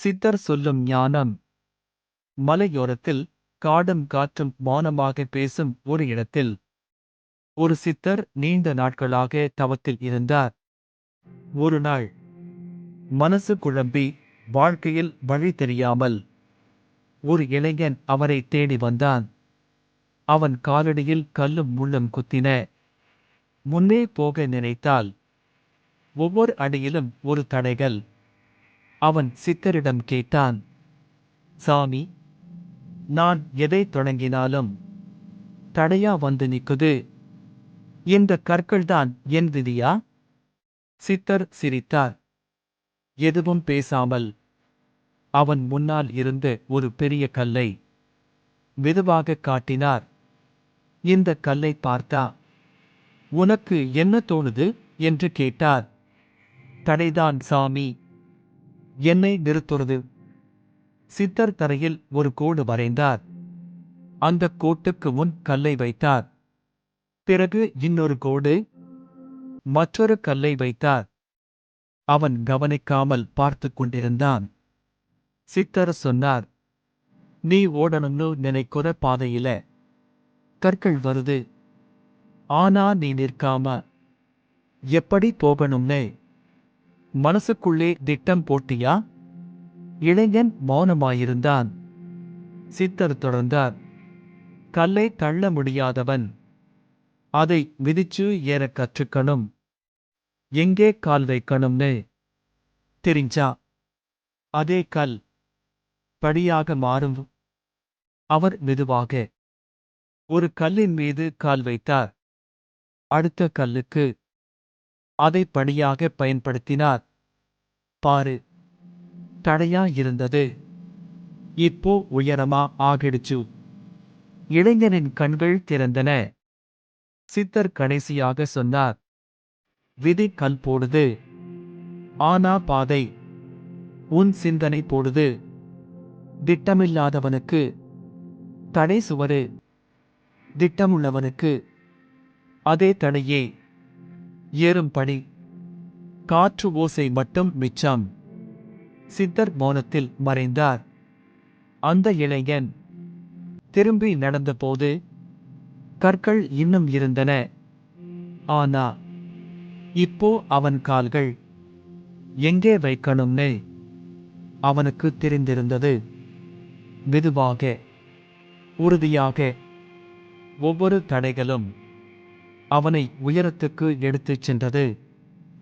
சித்தர் சொல்லும் ஞானம். மலையோரத்தில் காடும் காற்றும் மௌனமாக பேசும் ஒரு இடத்தில் ஒரு சித்தர் நீண்ட நாட்களாக தவத்தில் இருந்தார். ஒரு நாள் மனசு குழம்பி, வாழ்க்கையில் வழி தெரியாமல் ஒரு இளைஞன் அவரை தேடி வந்தான். அவன் காலடியில் கல்லும் முள்ளும் குத்தின. முன்னே போக நினைத்தால் ஒவ்வொரு அடியிலும் ஒரு தடைகள். அவன் சித்தரிடம் கேட்டான், சாமி, நான் எதை தொடங்கினாலும் தடையா வந்து நிக்குது. இந்த கற்கள்தான் என் விதியா? சித்தர் சிரித்தார். எதுவும் பேசாமல் அவன் முன்னால் இருந்த ஒரு பெரிய கல்லை மெதுவாக காட்டினார். இந்த கல்லை பார்த்தா உனக்கு என்ன தோணுது என்று கேட்டார். தடைதான் சாமி, என்னை நிறுத்துறது. சித்தர் தரையில் ஒரு கோடு வரைந்தார். அந்த கோட்டுக்கு முன் கல்லை வைத்தார். பிறகு இன்னொரு கோடு, மற்றொரு கல்லை வைத்தார். அவன் கவனிக்காமல் பார்த்து கொண்டிருந்தான். சித்தர் சொன்னார், நீ ஓடணும்னு நினைக்கிற பாதையில கற்கள் வருது. ஆனா நீ நிற்காம எப்படி போகணும்னே மனசுக்குள்ளே திட்டம் போட்டியா? இளைஞன் மௌனமாயிருந்தான். சித்தர் தொடர்ந்தார், கல்லை தள்ள முடியாதவன் அதை மிதிச்சு ஏற கற்றுக்கணும். எங்கே கால் வைக்கணும்னு தெரிஞ்சா அதே கல் படியாக மாறும். அவர் மெதுவாக ஒரு கல்லின் மீது கால் வைத்தார். அடுத்த கல்லுக்கு அதை படியாக பயன்படுத்தினார். பாரு, தடையா இருந்தது இப்போ உயரமா ஆகிடுச்சு. இளைஞனின் கண்கள் திறந்தன. சித்தர் கடைசியாக சொன்னார், விதி கல் போடுது, ஆனா பாதை உன் சிந்தனை போடுது. திட்டமில்லாதவனுக்கு தடை சுவரு, திட்டமுள்ளவனுக்கு அதே தடையே ஏறும் படி. காற்று ஓசை மட்டும் மிச்சம். சித்தர் மௌனத்தில் மறைந்தார். அந்த இளைஞன் திரும்பி நடந்தபோது கற்கள் இன்னும் இருந்தன. ஆனா இப்போ அவன் கால்கள் எங்கே வைக்கணும்னு அவனுக்கு தெரிந்திருந்தது. மெதுவாக, உறுதியாக, ஒவ்வொரு தடைகளும் அவனை உயரத்துக்கு எடுத்துச் சென்றது.